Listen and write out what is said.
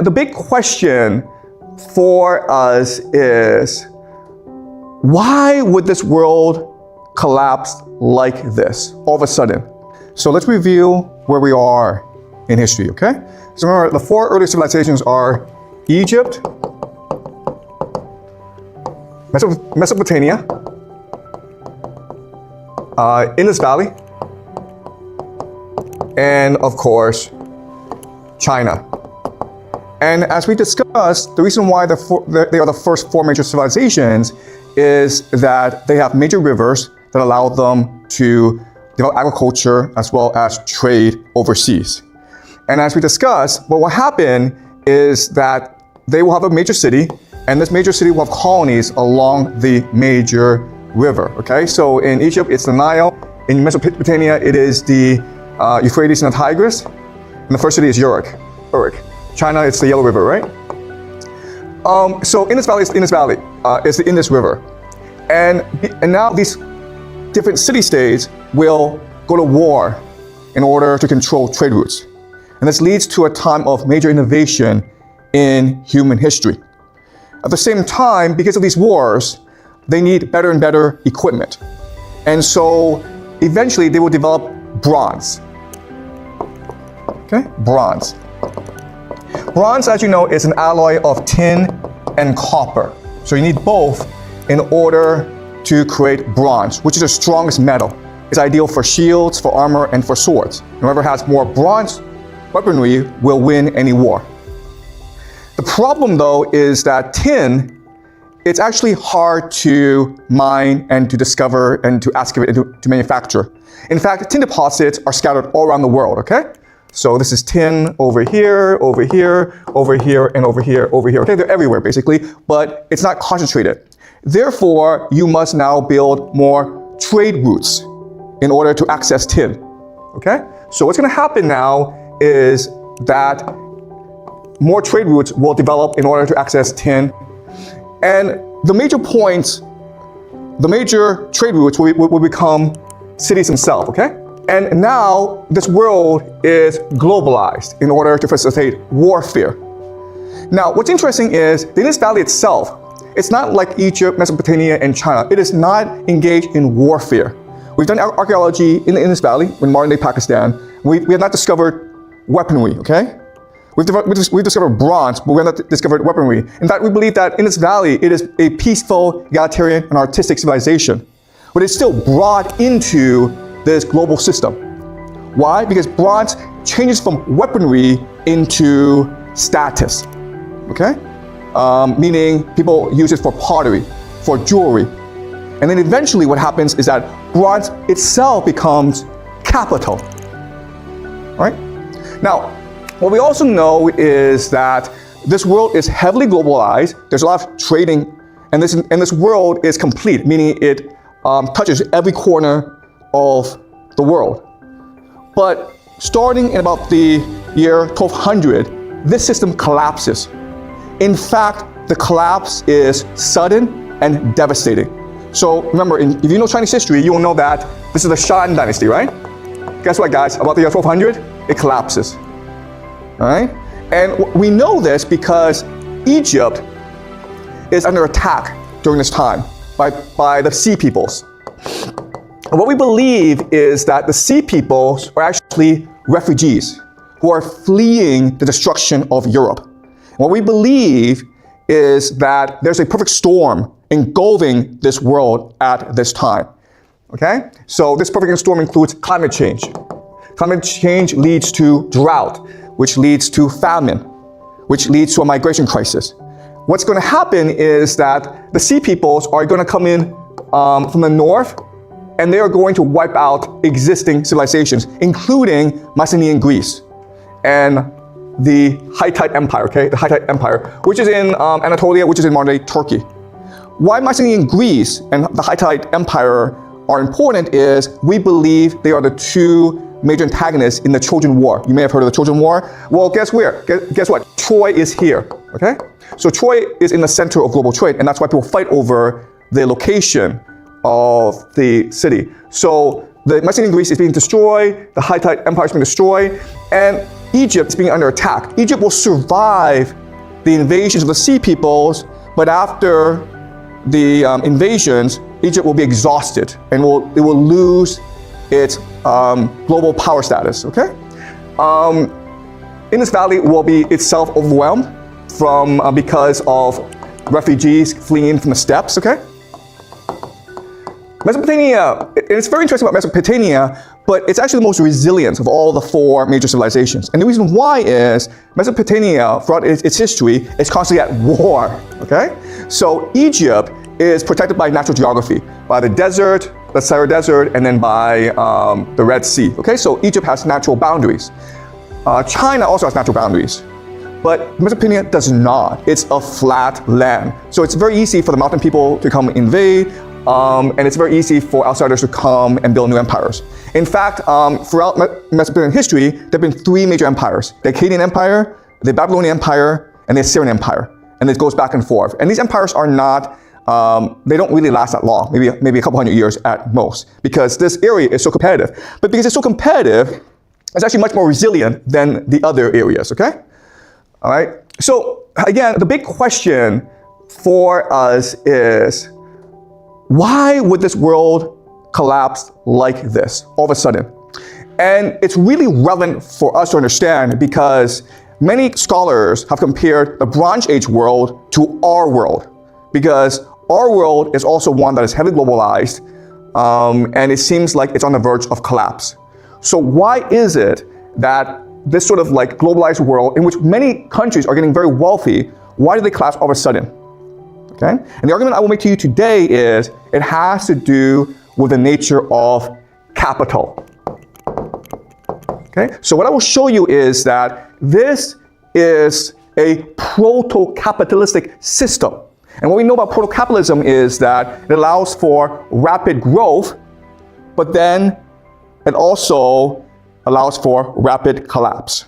The big question for us is, why would this world collapse like this all of a sudden? So let's review where we are in history, okay? So remember, the four early civilizations are Egypt, Mesopotamia, Indus Valley, and of course, China. And as we discussed, the reason why they are the first four major civilizations is that they have major rivers that allow them to develop agriculture as well as trade overseas. And as we discussed, what will happen is that they will have a major city, and this major city will have colonies along the major river, okay? So in Egypt, it's the Nile. In Mesopotamia, it is the Euphrates and the Tigris. And the first city is Uruk. China, it's the Yellow River, right? So Indus Valley is the Indus Valley, is the Indus River. And now these different city-states will go to war in order to control trade routes. And this leads to a time of major innovation in human history. At the same time, because of these wars, they need better and better equipment. And so eventually they will develop bronze. Okay, bronze. Bronze, as you know, is an alloy of tin and copper. So you need both in order to create bronze, which is the strongest metal. It's ideal for shields, for armor, and for swords. Whoever has more bronze weaponry will win any war. The problem, though, is that tin, it's actually hard to mine and to discover and to excavate and to manufacture. In fact, tin deposits are scattered all around the world, okay? So this is tin over here, over here, over here, and over here, over here. Okay, they're everywhere basically, but it's not concentrated. Therefore, you must now build more trade routes in order to access tin. Okay? So what's going to happen now is that more trade routes will develop in order to access tin. And the major points, the major trade routes will become cities themselves, okay? And now this world is globalized in order to facilitate warfare. Now, what's interesting is the Indus Valley itself, it's not like Egypt, Mesopotamia, and China. It is not engaged in warfare. We've done archaeology in the Indus Valley, in modern-day Pakistan. We have not discovered weaponry, okay? We've discovered bronze, but we have not discovered weaponry. In fact, we believe that Indus Valley, it is a peaceful, egalitarian, and artistic civilization. But it's still brought into this global system. Why? Because bronze changes from weaponry into status, okay? Meaning people use it for pottery, for jewelry. And then eventually what happens is that bronze itself becomes capital, right? Now, what we also know is that this world is heavily globalized. There's a lot of trading, and this world is complete, meaning it touches every corner of the world. But starting in about the year 1200, this system collapses. In fact, the collapse is sudden and devastating. So remember, if you know Chinese history, you will know that this is the Shan dynasty, right? Guess what, guys? About the year 1200, it collapses. All right? And we know this because Egypt is under attack during this time by the Sea Peoples. And what we believe is that the Sea Peoples are actually refugees who are fleeing the destruction of Europe. And what we believe is that there's a perfect storm engulfing this world at this time. Okay? So this perfect storm includes climate change. Climate change leads to drought, which leads to famine, which leads to a migration crisis. What's going to happen is that the Sea Peoples are going to come in from the north, and they are going to wipe out existing civilizations, including Mycenaean Greece and the Hittite Empire, okay? The Hittite Empire, which is in Anatolia, which is in modern-day Turkey. Why Mycenaean Greece and the Hittite Empire are important is we believe they are the two major antagonists in the Trojan War. You may have heard of the Trojan War. Well, guess where? Guess what? Troy is here, okay? So Troy is in the center of global trade, and that's why people fight over the location of the city. So the Mycenaean Greece is being destroyed, the Hittite Empire is being destroyed, and Egypt is being under attack. Egypt will survive the invasions of the Sea Peoples, but after the invasions, Egypt will be exhausted and it will lose its global power status, okay? Indus Valley will be itself overwhelmed because of refugees fleeing in from the steppes, okay? Mesopotamia, and it's very interesting about Mesopotamia, but it's actually the most resilient of all the four major civilizations. And the reason why is Mesopotamia, throughout its history, is constantly at war, okay? So Egypt is protected by natural geography, by the desert, the Sahara Desert, and then by the Red Sea, okay? So Egypt has natural boundaries. China also has natural boundaries, but Mesopotamia does not. It's a flat land. So it's very easy for the mountain people to come invade, and it's very easy for outsiders to come and build new empires. In fact, throughout Mesopotamian history, there have been three major empires: the Akkadian Empire, the Babylonian Empire, and the Assyrian Empire. And it goes back and forth. And these empires are not, they don't really last that long, maybe a couple hundred years at most, because this area is so competitive. But because it's so competitive, it's actually much more resilient than the other areas, okay? All right, so again, the big question for us is, why would this world collapse like this all of a sudden? And it's really relevant for us to understand because many scholars have compared the Bronze Age world to our world, because our world is also one that is heavily globalized, and it seems like it's on the verge of collapse. So why is it that this sort of like globalized world in which many countries are getting very wealthy, why do they collapse all of a sudden? Okay? And the argument I will make to you today is it has to do with the nature of capital. Okay? So what I will show you is that this is a proto-capitalistic system. And what we know about proto-capitalism is that it allows for rapid growth, but then it also allows for rapid collapse.